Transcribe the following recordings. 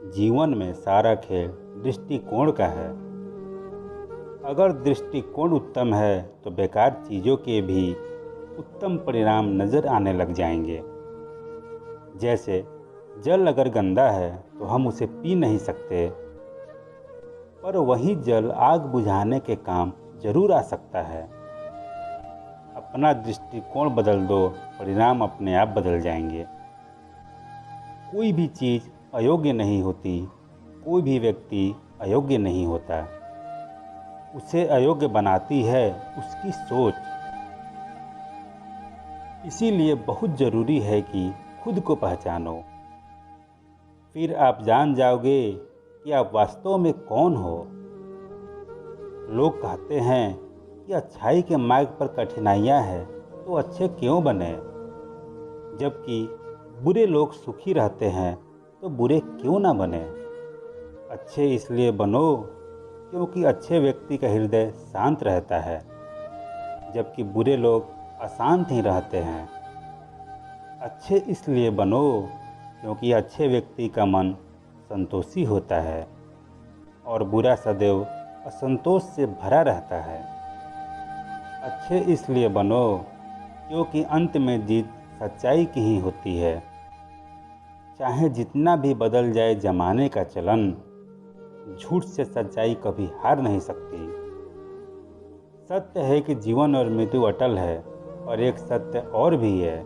जीवन में सारा खेल दृष्टिकोण का है। अगर दृष्टिकोण उत्तम है तो बेकार चीज़ों के भी उत्तम परिणाम नज़र आने लग जाएंगे। जैसे जल अगर गंदा है तो हम उसे पी नहीं सकते, पर वही जल आग बुझाने के काम जरूर आ सकता है। अपना दृष्टिकोण बदल दो, परिणाम अपने आप बदल जाएंगे। कोई भी चीज़ अयोग्य नहीं होती, कोई भी व्यक्ति अयोग्य नहीं होता। उसे अयोग्य बनाती है उसकी सोच। इसीलिए बहुत ज़रूरी है कि खुद को पहचानो, फिर आप जान जाओगे कि आप वास्तव में कौन हो। लोग कहते हैं कि अच्छाई के मार्ग पर कठिनाइयाँ हैं तो अच्छे क्यों बने, जबकि बुरे लोग सुखी रहते हैं तो बुरे क्यों ना बने। अच्छे इसलिए बनो क्योंकि अच्छे व्यक्ति का हृदय शांत रहता है, जबकि बुरे लोग अशांत ही रहते हैं। अच्छे इसलिए बनो क्योंकि अच्छे व्यक्ति का मन संतोषी होता है और बुरा सदैव असंतोष से भरा रहता है। अच्छे इसलिए बनो क्योंकि अंत में जीत सच्चाई की ही होती है। चाहे जितना भी बदल जाए जमाने का चलन, झूठ से सच्चाई कभी हार नहीं सकती। सत्य है कि जीवन और मृत्यु अटल है, और एक सत्य और भी है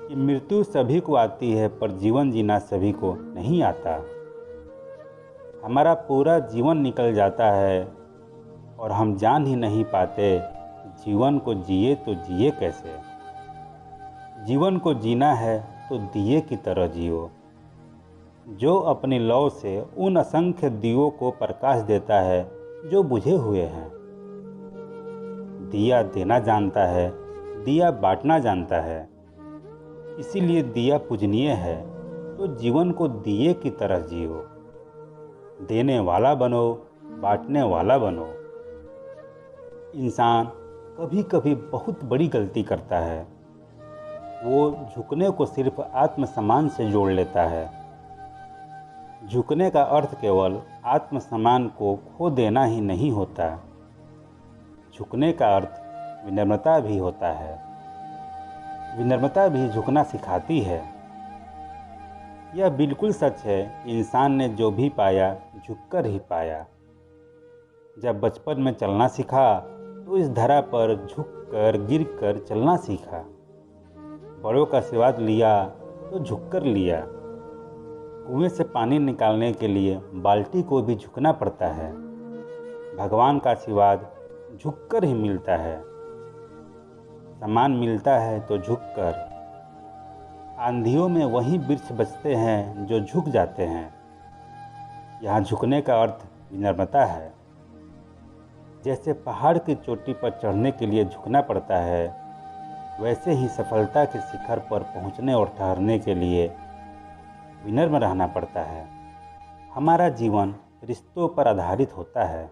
कि मृत्यु सभी को आती है पर जीवन जीना सभी को नहीं आता। हमारा पूरा जीवन निकल जाता है और हम जान ही नहीं पाते जीवन को जिए तो जिए कैसे। जीवन को जीना है तो दिए की तरह जियो, जो अपनी लौ से उन असंख्य दियों को प्रकाश देता है जो बुझे हुए हैं। दिया देना जानता है, दिया बांटना जानता है। इसीलिए दिया पूजनीय है, तो जीवन को दिए की तरह जियो। देने वाला बनो, बांटने वाला बनो। इंसान कभी कभी बहुत बड़ी गलती करता है। वो झुकने को सिर्फ आत्मसम्मान से जोड़ लेता है। झुकने का अर्थ केवल आत्मसम्मान को खो देना ही नहीं होता। झुकने का अर्थ विनम्रता भी होता है। विनम्रता भी झुकना सिखाती है। यह बिल्कुल सच है कि इंसान ने जो भी पाया झुककर ही पाया। जब बचपन में चलना सीखा तो इस धरा पर झुककर गिरकर चलना सीखा। बड़ों का आशीर्वाद लिया तो झुककर लिया। कुएं से पानी निकालने के लिए बाल्टी को भी झुकना पड़ता है। भगवान का आशीर्वाद झुककर ही मिलता है। सम्मान मिलता है तो झुककर। आंधियों में वही वृक्ष बचते हैं जो झुक जाते हैं। यहाँ झुकने का अर्थ विनम्रता है। जैसे पहाड़ की चोटी पर चढ़ने के लिए झुकना पड़ता है, वैसे ही सफलता के शिखर पर पहुँचने और ठहरने के लिए विनम्र रहना पड़ता है। हमारा जीवन रिश्तों पर आधारित होता है।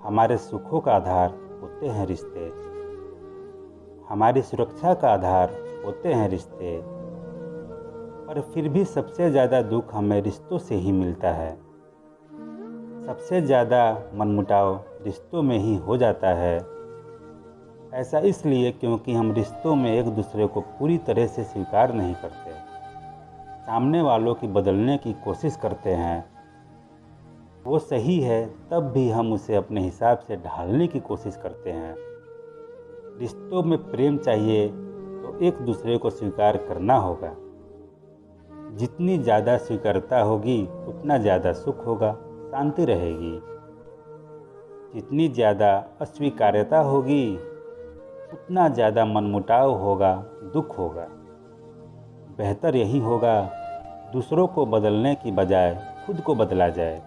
हमारे सुखों का आधार होते हैं रिश्ते। हमारी सुरक्षा का आधार होते हैं रिश्ते। पर फिर भी सबसे ज़्यादा दुख हमें रिश्तों से ही मिलता है। सबसे ज़्यादा मनमुटाव रिश्तों में ही हो जाता है। ऐसा इसलिए क्योंकि हम रिश्तों में एक दूसरे को पूरी तरह से स्वीकार नहीं करते। सामने वालों की बदलने की कोशिश करते हैं। वो सही है तब भी हम उसे अपने हिसाब से ढालने की कोशिश करते हैं। रिश्तों में प्रेम चाहिए तो एक दूसरे को स्वीकार करना होगा। जितनी ज़्यादा स्वीकारता होगी उतना ज़्यादा सुख होगा, शांति रहेगी। जितनी ज़्यादा अस्वीकार्यता होगी उतना ज़्यादा मनमुटाव होगा, दुख होगा। बेहतर यही होगा दूसरों को बदलने की बजाय खुद को बदला जाए।